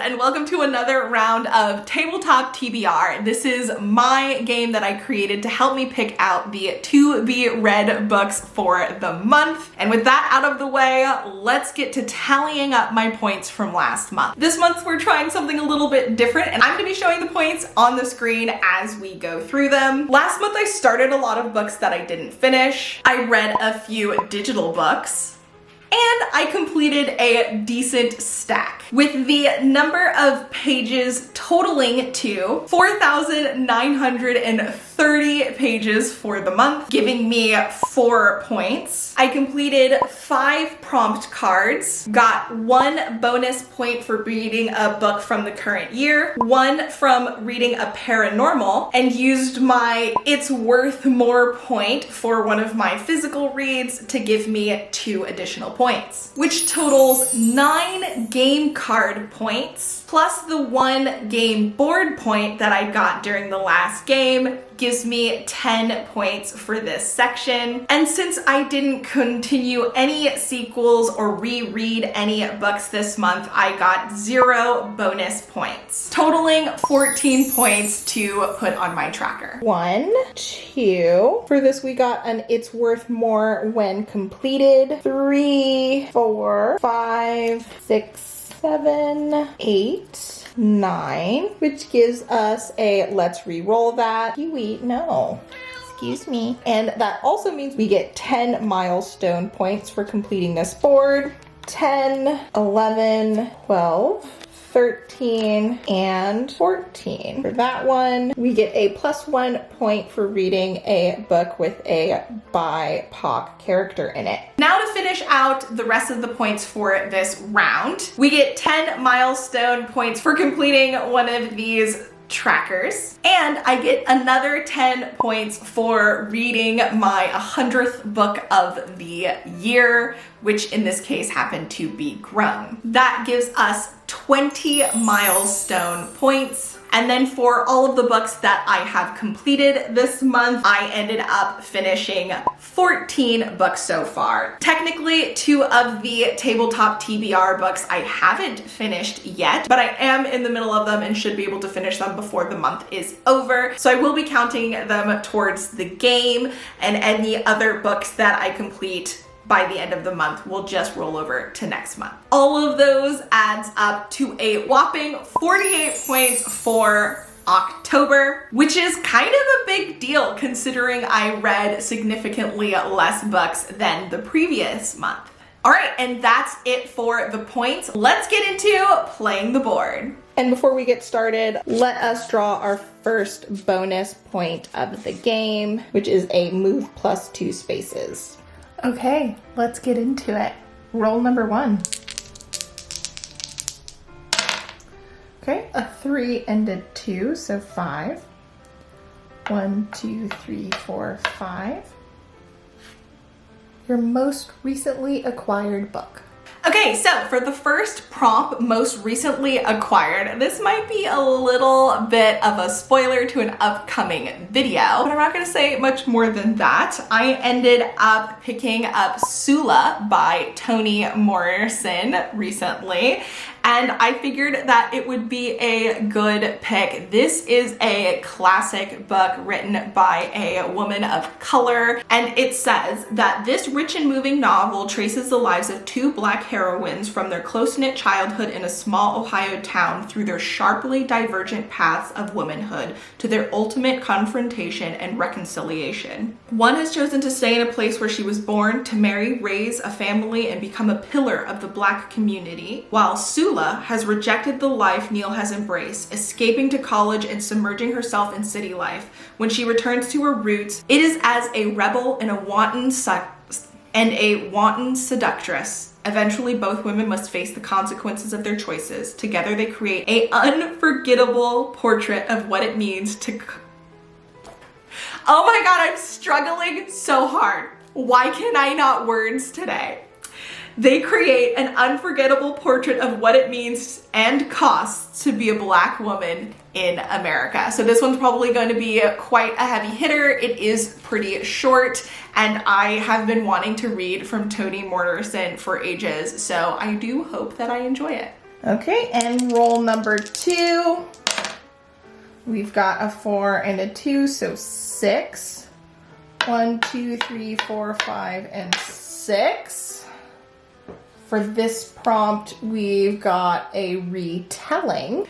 and welcome to another round of Tabletop TBR. This is my game that I created to help me pick out the to-be-read books for the month. And with that out of the way, let's get to tallying up my points from last month. This month we're trying something a little bit different, and I'm going to be showing the points on the screen as we go through them. Last month I started a lot of books that I didn't finish. I read a few digital books. And I completed a decent stack with the number of pages totaling to 4,930 pages for the month, giving me 4 points. I completed 5 prompt cards, got 1 bonus point for reading a book from the current year, 1 from reading a paranormal, and used my It's Worth More point for one of my physical reads to give me 2 additional points, which totals 9 game card points, plus the 1 game board point that I got during the last game, gives me 10 points for this section. And since I didn't continue any sequels or reread any books this month, I got 0 bonus points, totaling 14 points to put on my tracker. 1, 2. For this we got an It's Worth More when completed. 3, 4, 5, 6, 7, 8, 9, which gives us a let's re-roll that. Kiwi, no. Excuse me. And that also means we get 10 milestone points for completing this board. 10, 11, 12, 13, and 14. For that one, we get a +1 point for reading a book with a BIPOC character in it. Now to finish out the rest of the points for this round, we get 10 milestone points for completing one of these trackers, and I get another 10 points for reading my 100th book of the year, which in this case happened to be Grown. That gives us 20 milestone points. And then for all of the books that I have completed this month, I ended up finishing 14 books so far. Technically, 2 of the Tabletop TBR books I haven't finished yet, but I am in the middle of them and should be able to finish them before the month is over. So I will be counting them towards the game, and any other books that I complete by the end of the month will just roll over to next month. All of those adds up to a whopping 48 points for October, which is kind of a big deal considering I read significantly less books than the previous month. All right, and that's it for the points. Let's get into playing the board. And before we get started, let us draw our first bonus point of the game, which is a move +2 spaces. Okay, let's get into it. Roll number 1. Okay, a 3 and a 2, so 5. 1, 2, 3, 4, 5. Your most recently acquired book. Okay, so for the first prompt, most recently acquired, this might be a little bit of a spoiler to an upcoming video, but I'm not gonna say much more than that. I ended up picking up Sula by Toni Morrison recently, and I figured that it would be a good pick. This is a classic book written by a woman of color, and it says that this rich and moving novel traces the lives of 2 Black heroines from their close-knit childhood in a small Ohio town through their sharply divergent paths of womanhood to their ultimate confrontation and reconciliation. One has chosen to stay in a place where she was born, to marry, raise a family, and become a pillar of the Black community, while Sula has rejected the life Neil has embraced, escaping to college and submerging herself in city life. When she returns to her roots, it is as a rebel and a wanton seductress. Eventually, both women must face the consequences of their choices. Together, they create an unforgettable portrait of what it means to... Oh my God, I'm struggling so hard. Why can I not words today? They create an unforgettable portrait of what it means and costs to be a Black woman in America. So this one's probably going to be quite a heavy hitter. It is pretty short, and I have been wanting to read from Toni Morrison for ages, so I do hope that I enjoy it. Okay, and roll number 2. We've got a 4 and a 2, so 6. 1, 2, 3, 4, 5, and 6. For this prompt, we've got a retelling.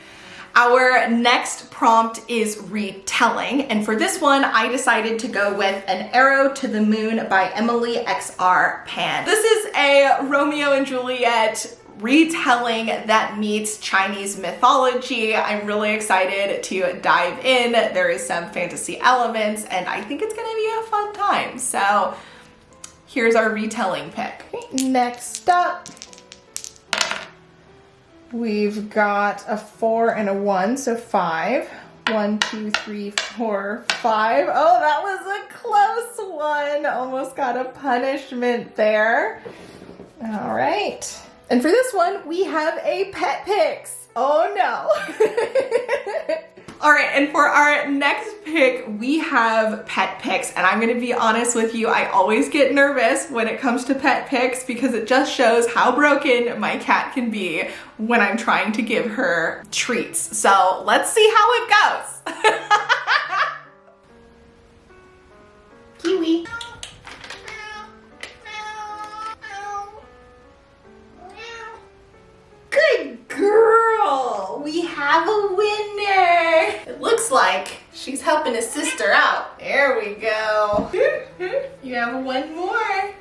Our next prompt is retelling, and for this one, I decided to go with An Arrow to the Moon by Emily X.R. Pan. This is a Romeo and Juliet retelling that meets Chinese mythology. I'm really excited to dive in. There is some fantasy elements, and I think it's gonna be a fun time. So here's our retelling pick. Okay, next up, we've got a 4 and a 1, so 5. 1, 2, 3, 4, 5. Oh, that was a close one. Almost got a punishment there. All right. And for this one, we have a pet picks. Oh no. All right, and for our next pick, we have pet picks, and I'm gonna be honest with you, I always get nervous when it comes to pet picks because it just shows how broken my cat can be when I'm trying to give her treats. So let's see how it goes. Kiwi. Good girl! We have a winner! It looks like she's helping a sister out. There we go. You have one more.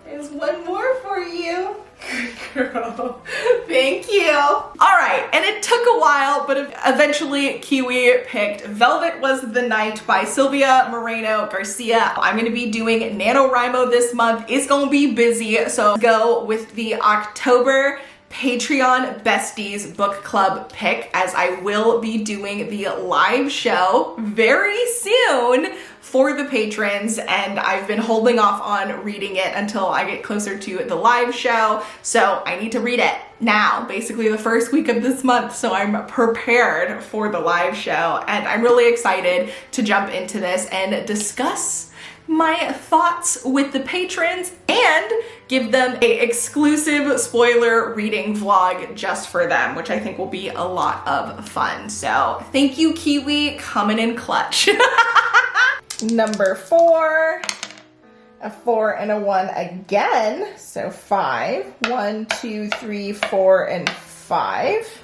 There's one more for you. Good girl. Thank you. All right, and it took a while, but eventually Kiwi picked Velvet Was the Night by Sylvia Moreno Garcia. I'm gonna be doing NaNoWriMo this month. It's gonna be busy, so go with the October Patreon Besties Book Club pick, as I will be doing the live show very soon for the patrons, and I've been holding off on reading it until I get closer to the live show, so I need to read it now, basically the first week of this month, so I'm prepared for the live show, and I'm really excited to jump into this and discuss my thoughts with the patrons and give them an exclusive spoiler reading vlog just for them, which I think will be a lot of fun. So thank you, Kiwi, coming in clutch. Number 4, a 4 and a 1 again, so 5. 1, 2, 3, 4, and 5.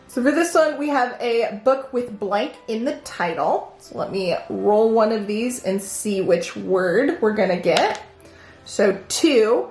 So for this one, we have a book with blank in the title. So let me roll one of these and see which word we're gonna get. So 2,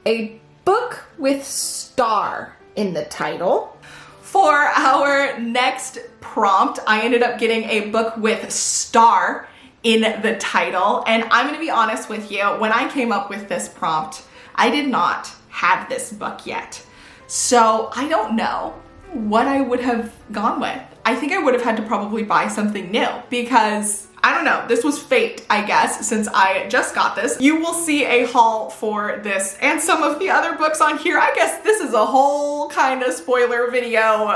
a book with star in the title. For our next prompt, I ended up getting a book with star in the title. And I'm gonna be honest with you, when I came up with this prompt, I did not have this book yet. So I don't know what I would have gone with. I think I would have had to probably buy something new because I don't know, this was fate, I guess, since I just got this. You will see a haul for this and some of the other books on here. I guess this is a whole kind of spoiler video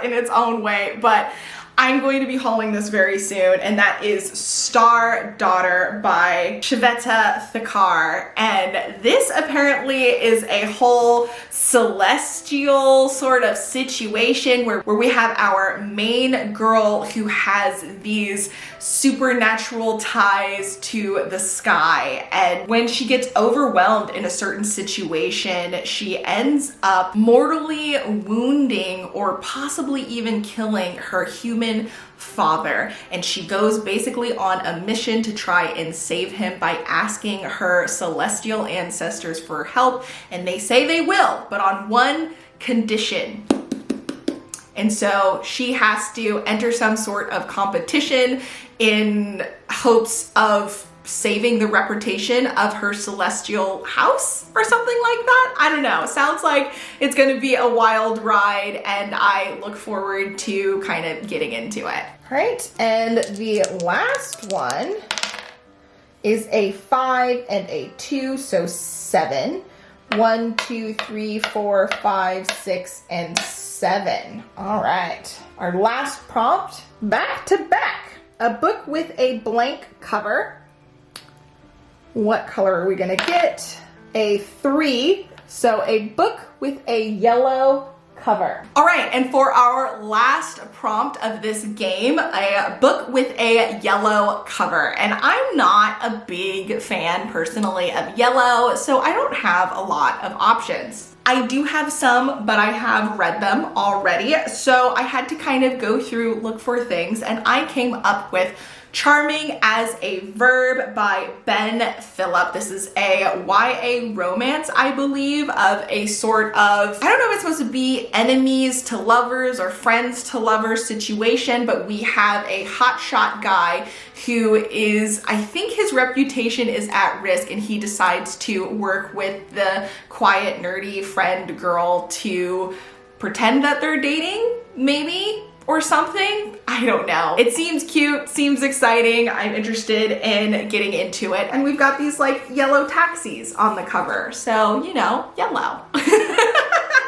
in its own way, but I'm going to be hauling this very soon, and that is Star Daughter by Shveta Thakar. And this apparently is a whole celestial sort of situation where we have our main girl who has these supernatural ties to the sky, and when she gets overwhelmed in a certain situation, she ends up mortally wounding or possibly even killing her human father, and she goes basically on a mission to try and save him by asking her celestial ancestors for help, and they say they will, but on one condition. And so she has to enter some sort of competition in hopes of saving the reputation of her celestial house or something like that. I don't know. Sounds like it's going to be a wild ride, and I look forward to kind of getting into it. All right, and the last one is a 5 and a 2, so 7. 1, 2, 3, 4, 5, 6, and 7. All right, our last prompt, back to back. A book with a blank cover. What color are we gonna get? A 3, so a book with a yellow cover. All right, and for our last prompt of this game, a book with a yellow cover. And I'm not a big fan personally of yellow, so I don't have a lot of options. I do have some, but I have read them already, so I had to kind of go through, look for things, and I came up with Charming as a Verb by Ben Phillip. This is a YA romance, I believe, of a sort of, I don't know if it's supposed to be enemies to lovers or friends to lovers situation, but we have a hotshot guy who is, I think his reputation is at risk, and he decides to work with the quiet, nerdy friend girl to pretend that they're dating, maybe? Or something? I don't know. It seems cute, seems exciting. I'm interested in getting into it. And we've got these like yellow taxis on the cover. So, you know, yellow.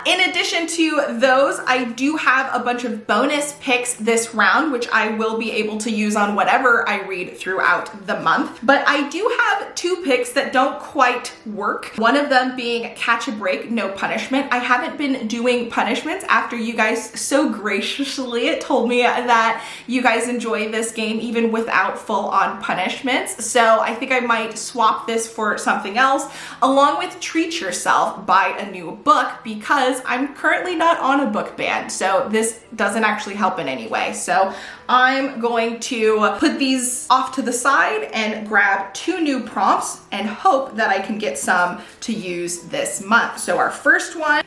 In addition to those, I do have a bunch of bonus picks this round, which I will be able to use on whatever I read throughout the month. But I do have 2 picks that don't quite work. One of them being Catch a Break, No Punishment. I haven't been doing punishments after you guys so graciously told me that you guys enjoy this game even without full-on punishments. So I think I might swap this for something else, along with Treat Yourself, buy a new book, because I'm currently not on a book ban, so this doesn't actually help in any way. So I'm going to put these off to the side and grab 2 new prompts and hope that I can get some to use this month. So our first one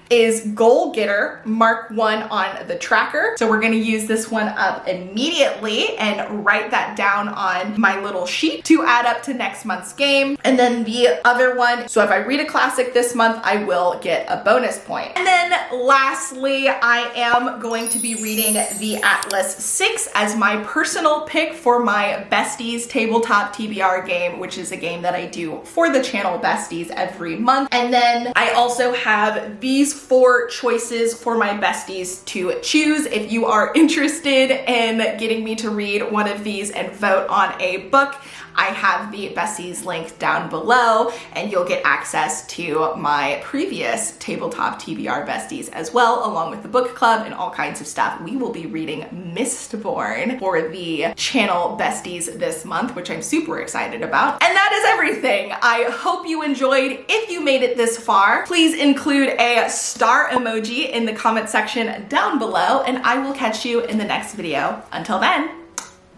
is Goal Getter, mark 1 on the tracker. So we're gonna use this one up immediately and write that down on my little sheet to add up to next month's game. And then the other one, so if I read a classic this month, I will get a bonus point. And then lastly, I am going to be reading the Atlas 6 as my personal pick for my Besties Tabletop TBR game, which is a game that I do for the channel Besties every month. And then I also have these 4 choices for my besties to choose. If you are interested in getting me to read one of these and vote on a book, I have the besties link down below, and you'll get access to my previous tabletop TBR besties as well, along with the book club and all kinds of stuff. We will be reading Mistborn for the channel besties this month, which I'm super excited about. And that is everything. I hope you enjoyed. If you made it this far, please include a star emoji in the comment section down below, and I will catch you in the next video. Until then,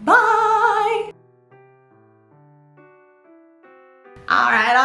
bye! All right.